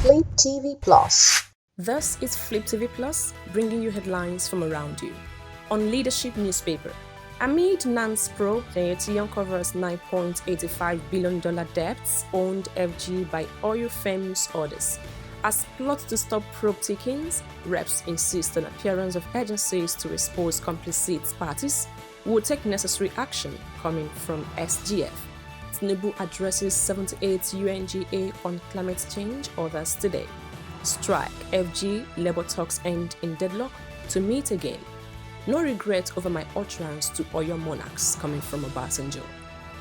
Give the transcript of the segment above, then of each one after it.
Flip TV Plus. This is Flip TV Plus, bringing you headlines from around you. On Leadership Newspaper, amid Nan's probe, Dangote uncovers $9.85 billion debts owned FG by oil firms others. As plot to stop probe takings, reps insist on appearance of agencies to expose complicit parties will take necessary action coming from SGF. Tinubu addresses 78 UNGA on climate change, others today. Strike, FG, Labour talks end in deadlock to meet again. No regret over my utterance to Oyo monarchs, coming from Obasanjo.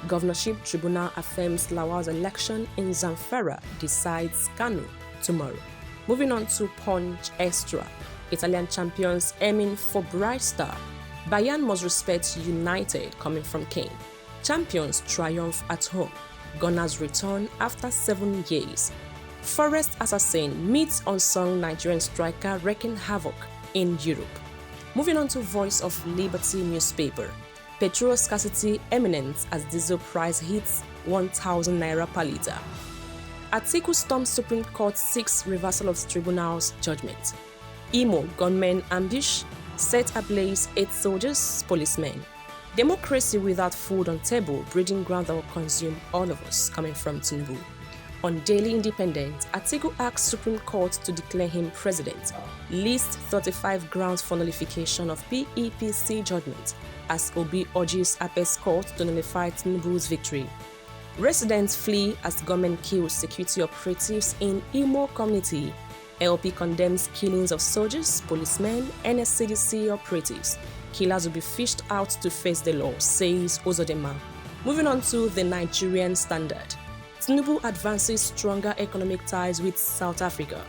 Governorship Tribunal affirms Lawal's election in Zamfara, decides Kanu tomorrow. Moving on to Punch Extra. Italian champions aiming for bright star. Bayern must respect United, coming from Kane. Champions triumph at home. Gunners return after 7 years. Forest assassin meets unsung Nigerian striker wreaking havoc in Europe. Moving on to Voice of Liberty newspaper. Petrol scarcity imminent as diesel price hits 1,000 naira per litre. Atiku storms Supreme Court seeks reversal of tribunal's judgment. Imo gunmen ambush, set ablaze 8 soldiers, policemen. Democracy without food on table, breeding ground that will consume all of us, coming from Tinubu. On Daily Independent, Atiku asks Supreme Court to declare him president. List 35 grounds for nullification of Nnpc judgment, as Obi urges Apex Court to nullify Tinubu's victory. Residents flee as government kills security operatives in Imo community. LP condemns killings of soldiers, policemen, NSCDC operatives. Killers will be fished out to face the law, says Ozodema. Moving on to the Nigerian Standard. Tinubu advances stronger economic ties with South Africa.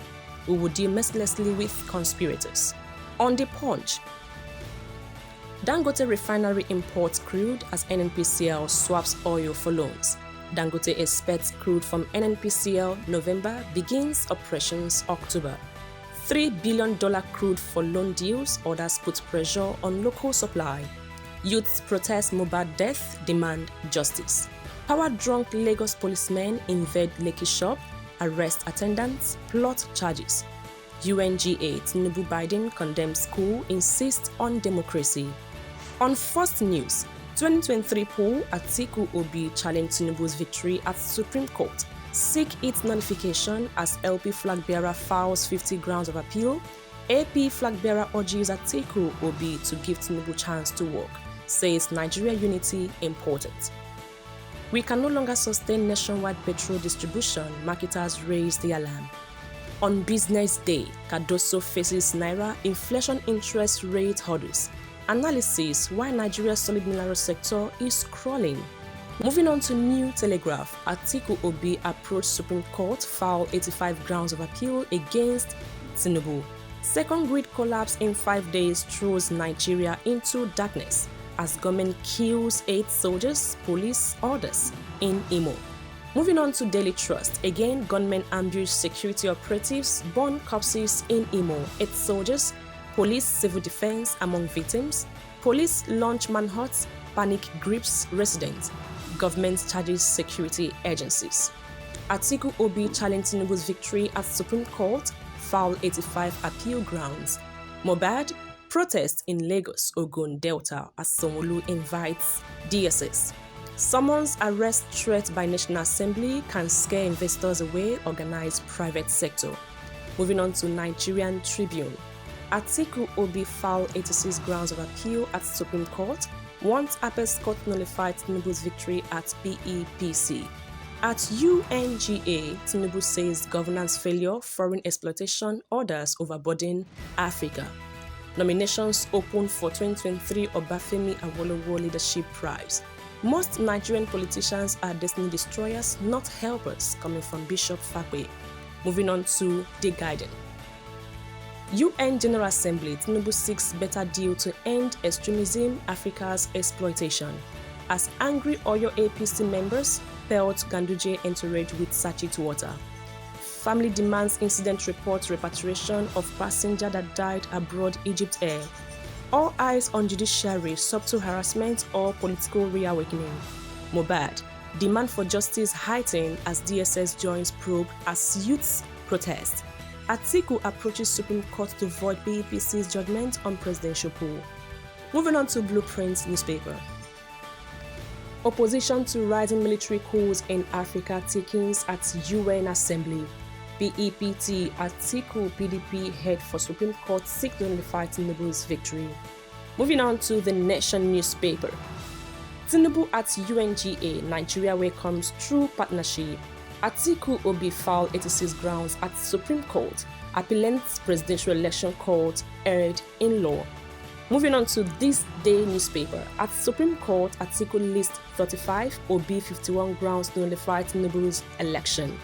We will deal mercilessly with conspirators. On the Punch, Dangote Refinery imports crude as Nnpcl swaps oil for loans. Dangote expects crude from Nnpcl November, begins operations October. $3 billion crude for loan deals, others put pressure on local supply. Youths protest Mohbad death, demand justice. Power-drunk Lagos policemen invade Lekki shop, arrest attendants, plot charges. UNGA Tinubu Biden condemns school, insists on democracy. On First News, 2023 poll, Atiku Obi challenge Tinubu's victory at Supreme Court. Seek its nullification as LP flag bearer files 50 grounds of appeal. AP flag bearer urges Atiku Obi to give Tinubu chance to work, says Nigeria unity important. We can no longer sustain nationwide petrol distribution, marketers raise the alarm. On business day, Cardoso faces Naira inflation interest rate hurdles. Analysis why Nigeria's solid mineral sector is crawling. Moving on to New Telegraph, Atiku Obi approached Supreme Court, file 85 grounds of appeal against Tinubu. Second grid collapse in 5 days throws Nigeria into darkness as government kills 8 soldiers, police orders in Imo. Moving on to Daily Trust, again gunmen ambush security operatives, burn corpses in Imo, 8 soldiers, police civil defense among victims, police launch manhunts, panic grips residents. Government charges security agencies. Atiku Obi challenged Tinubu's victory at Supreme Court, file 85 appeal grounds. Mohbad, protest in Lagos, Ogun, Delta as Sanwo-Olu invites DSS. Summons arrest threat by National Assembly can scare investors away, organized private sector. Moving on to Nigerian Tribune. Atiku Obi file 86 grounds of appeal at Supreme Court, wants Apex Court nullified Tinubu's victory at PEPC. At UNGA, Tinubu says governance failure, foreign exploitation, orders overburden Africa. Nominations open for 2023 Obafemi Awolowo Leadership Prize. Most Nigerian politicians are destiny destroyers, not helpers, coming from Bishop Fakwe. Moving on to The Guardian. UN General Assembly, Tinubu seeks better deal to end extremism, Africa's exploitation. As angry Oyo APC members pelt Ganduje entourage with sachet water. Family demands incident report repatriation of passenger that died abroad Egypt Air. All eyes on judiciary, subtle harassment or political reawakening. Mohbad, Demand for justice heightened as DSS joins probe as youths Protest. Atiku approaches Supreme Court to void Nnpc's judgment on presidential poll. Moving on to Blueprint newspaper. Opposition to rising military coups in Africa thickens at UN Assembly. PEPT Atiku PDP head for Supreme Court seek to nullify Tinubu's victory. Moving on to the Nation newspaper. Tinubu at UNGA, Nigeria welcomes true partnership. Atiku Obi filed 86 grounds at Supreme Court. Appellant presidential election court erred in law. Moving on to This Day newspaper. At Supreme Court, Atiku lists 35, Obi 51 grounds to nullify Tinubu's election.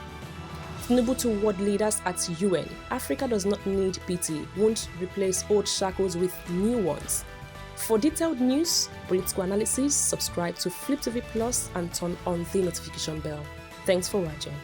Tinubu to world leaders at UN. Africa does not need pity, won't replace old shackles with new ones. For detailed news, political analysis, subscribe to Flip TV Plus and turn on the notification bell. Thanks for watching.